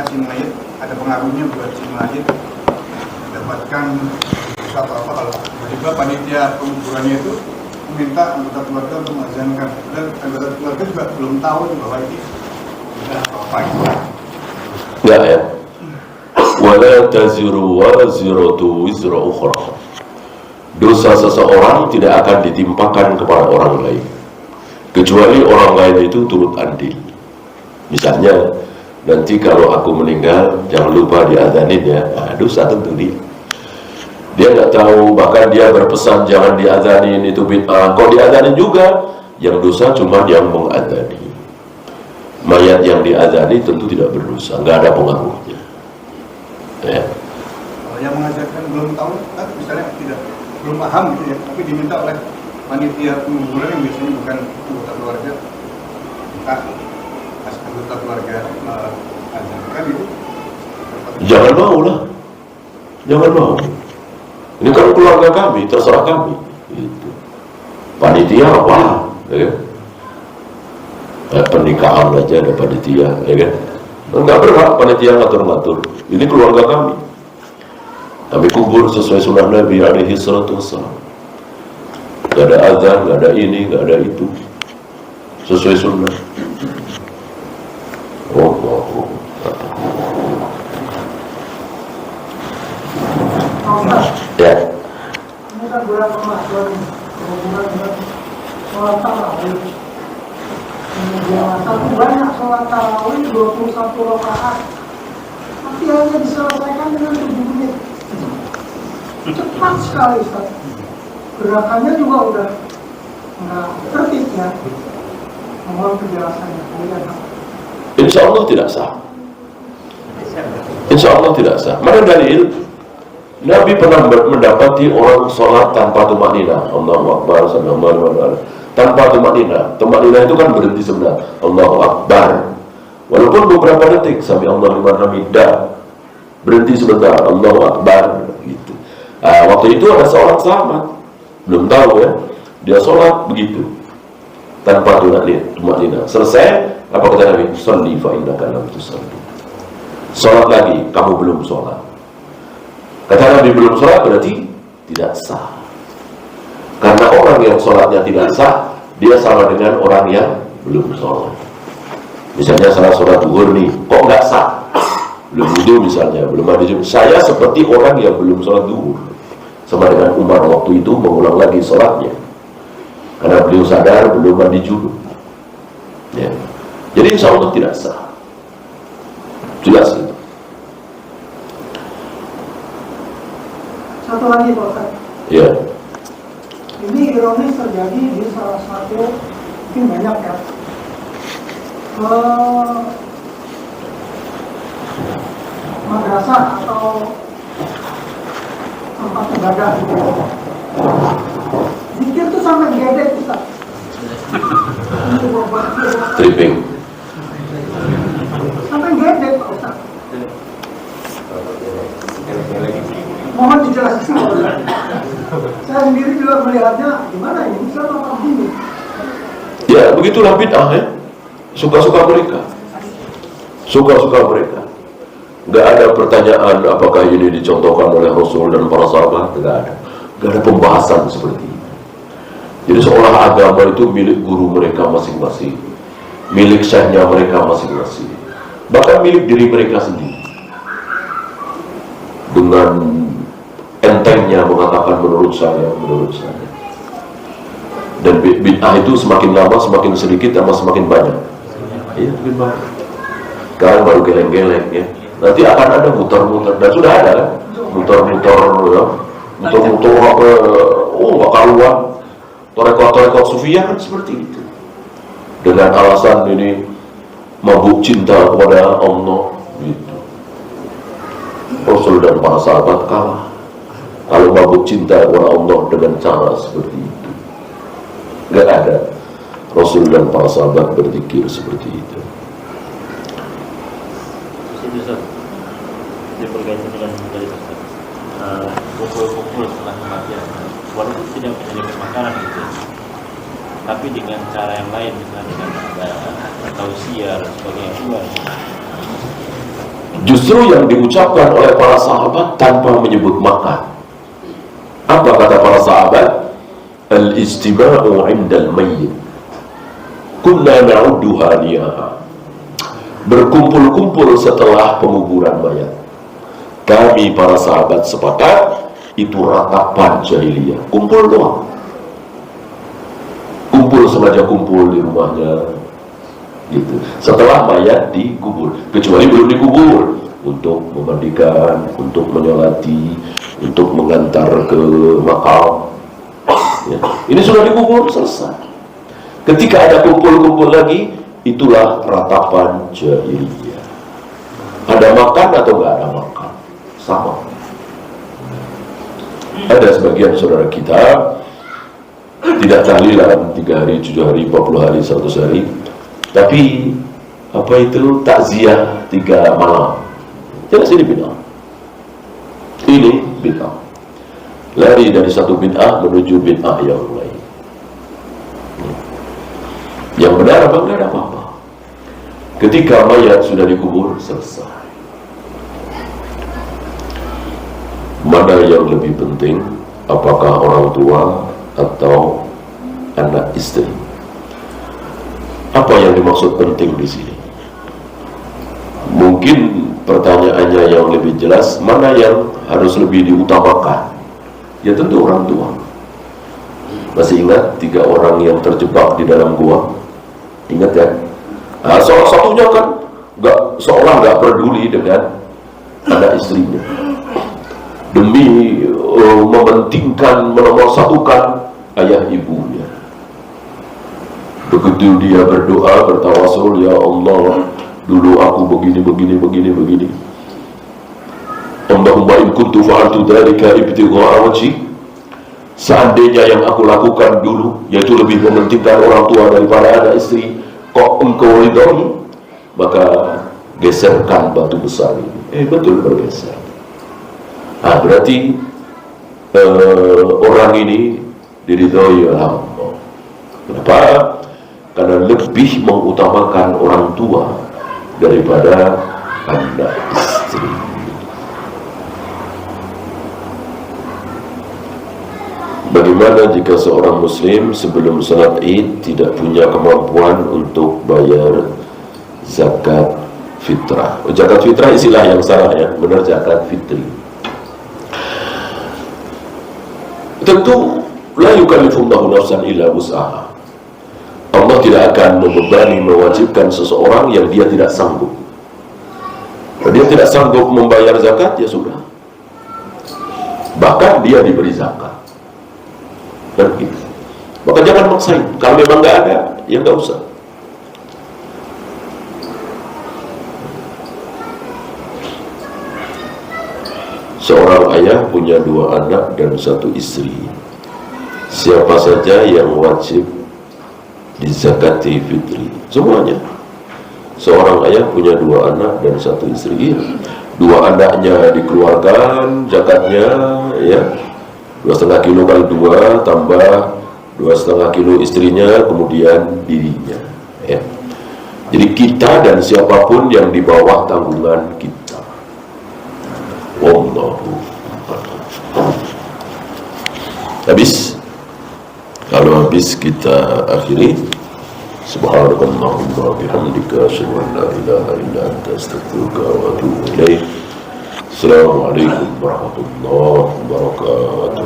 si mayit, ada pengaruhnya buat si mayit mendapatkan sesuatu apa kalau tiba-tiba panitia penguburannya itu meminta anggota keluarga untuk mengazankan, dan anggota keluarga juga belum tahu bahwa ini sudah apa itu. Enggak ya. Wala taziru waziratu wizra ukhra. Dosa seseorang tidak akan ditimpakan kepada orang lain kecuali orang lain itu turut andil. Misalnya nanti kalau aku meninggal jangan lupa diadzanin ya. Nah, dosa tentu dia nggak tahu, bahkan dia berpesan jangan diadzanin, itu bid'ah. Kalau diadzanin juga yang dosa cuma yang mengadzani. Mayat yang diadzani tentu tidak berdosa, nggak ada pengaruhnya ya. Kalau yang mengajarkan belum tahu, misalnya belum paham gitu ya, tapi diminta oleh panitia penguburan yang biasanya bukan anggota keluarga, entah anggota keluarga mengajarkan itu, jangan mau lah, jangan mau. Ini kan keluarga kami, terserah kami gitu. Panitia apa ya? Pernikahan aja ada panitia ya kan, enggak berhak panitia ngatur-ngatur. Ini keluarga kami, kami kubur sesuai sunnah Nabi alaihi salatu wassalam. Gak ada azan, gak ada ini, gak ada itu, sesuai sunnah. Ya. Ini kan bulan Ramadan, berhubungan dengan sholat tarawih. Kemudian satu banyak sholat tarawih 21 rakaat, tapi hanya diselesaikan dengan 7 menit. Cepat sekali, Ustaz. Gerakannya juga udah nggak tertib ya. Mohon penjelasannya. Insya Allah tidak sah. Insya Allah tidak sah. Mana dalil? Nabi pernah mendapati orang sholat tanpa tumakninah. Allahu Akbar, sallallahu alaihi wasallam. Tanpa tumakninah. Tumakninah itu kan berhenti sebentar. Allahu Akbar. Walaupun beberapa detik sampai Allah liman hamidah, berhenti sebentar. Allahu Akbar. Gitu. Waktu itu ada seorang sahabat, belum tahu ya, dia sholat begitu tanpa tumakninah. Selesai, apa kata Nabi? Sholli fa innaka lam tusalli. Sholat lagi, kamu belum sholat. Kata Nabi belum sholat berarti tidak sah. Karena orang yang sholatnya tidak sah, dia sama dengan orang yang belum sholat. Misalnya saya sholat zuhur nih, kok nggak sah? Belum wudu misalnya, belum mandi junub. Saya seperti orang yang belum sholat zuhur. Sama dengan Umar waktu itu mengulang lagi sholatnya, karena beliau sadar belum mandi junub. Ya. Jadi insya Allah tidak sah. Jelas itu. Satu lagi Pak Ustaz. Ya. Ini ironis terjadi di salah satu, mungkin banyak ya, madrasah atau tempat ibadah gitu. Zikir tuh sampai gedek Ustaz. Tripping. Sampai gedek Pak Ustaz. Mohon dijelaskan. Saya sendiri juga melihatnya gimana ini, bisa apa begini? Ya begitulah bid'ah ya. Suka-suka mereka. Suka-suka mereka. Gak ada pertanyaan apakah ini dicontohkan oleh Rasul dan para sahabat. Gak ada. Gak ada pembahasan seperti ini. Jadi seolah agama itu milik guru mereka masing-masing, milik syekhnya mereka masing-masing, bahkan milik diri mereka sendiri. Dengan entengnya mengatakan menurut saya. Dan bid'ah itu semakin lama semakin sedikit sama semakin banyak. Iya, semakin banyak. Sekarang baru geleng-geleng ya. Nanti akan ada muter-muter, dan sudah ada kan? Muter-muter ya. Muter-muter apa? Nggak karuan. Torekot-torekot sufiyah kan seperti itu. Dengan alasan ini mabuk cinta kepada Allah gitu. Rasul dan para sahabat kalah kalau mabuk cinta kepada Allah dengan cara seperti itu. Gak ada Rasul dan para sahabat berzikir seperti itu. Itu Ustaz, dia berkaitan dengan tadi Ustaz, kumpul-kumpul setelah kematian, walaupun tidak menyediakan makanan gitu, tapi dengan cara yang lain, misalnya dengan ada tausiah dan sebagainya juga. Justru yang diucapkan oleh para sahabat tanpa menyebut makan. Apa kata para sahabat? Al-istima'u 'indal mayyit kunna na'udduha niyaha. Berkumpul-kumpul setelah penguburan mayat. Kami para sahabat sepakat itu ratapan jahiliyah. Kumpul doang. Kumpul sengaja kumpul di rumahnya gitu. Setelah mayat dikubur, kecuali belum dikubur, untuk memandikan, untuk menyolati, untuk mengantar ke makam ya. Ini sudah dikubur, selesai. Ketika ada kumpul-kumpul lagi, itulah ratapan jahiliyah. Ada makan atau nggak ada makan, sama. Ada sebagian saudara kita tidak tahlilan 3 hari, 7 hari, 40 hari, 100 hari, tapi apa itu takziah 3 malam. Jelas ini bid'ah. Ini bid'ah. Lari dari satu bid'ah menuju bid'ah yang lain. Yang benar apa enggak ada apa-apa. Ketika mayat sudah dikubur, selesai. Mana yang lebih penting, apakah orang tua atau anak istri? Apa yang dimaksud penting di sini? Mungkin pertanyaannya yang lebih jelas, mana yang harus lebih diutamakan? Ya tentu orang tua. Masih ingat 3 orang yang terjebak di dalam gua? Ingat ya? Nah, salah satunya kan seolah nggak peduli dengan anak istrinya. Demi mementingkan, menomorsatukan ayah ibunya. Begitu dia berdoa, bertawasul, ya Allah, dulu aku begini. Allahumma in kuntu fa'altu dzalika ibtigha'a wajhik. Seandainya yang aku lakukan dulu, yaitu lebih mementingkan orang tua daripada anak istri, kok engkau ridhoi, maka geserkan batu besar ini. Betul bergeser. Nah, berarti orang ini diridhoi oleh Allah. Kenapa? Karena lebih mengutamakan orang tua daripada anak istri. Bagaimana jika seorang muslim sebelum salat Id tidak punya kemampuan untuk bayar zakat fitrah? Zakat fitrah istilah yang salah ya, benar zakat fitri. Tentu la yukallifullahu nafsan illa wus'aha. Allah tidak akan membebani, mewajibkan seseorang yang dia tidak sanggup. Kalau dia tidak sanggup membayar zakat, ya sudah. Bahkan dia diberi zakat. Dan gitu. Maka jangan maksain. Kalau memang nggak ada, ya nggak usah. Seorang ayah punya 2 anak dan 1 istri. Siapa saja yang wajib dizakati fitri? Semuanya. Seorang ayah punya 2 anak dan 1 istri. 2 anaknya dikeluarkan zakatnya, ya. 2,5 kilo kali 2 tambah 2,5 kilo istrinya, kemudian dirinya, ya. Jadi kita dan siapapun yang di bawah tanggungan kita. Wallahu a'lam. Habis? Kalau habis kita akhiri. Subhanakallahumma bihamdika asyhadu an la ilaha illa anta astaghfiruka wa atubu ilaik. Assalamualaikum warahmatullahi wabarakatuh.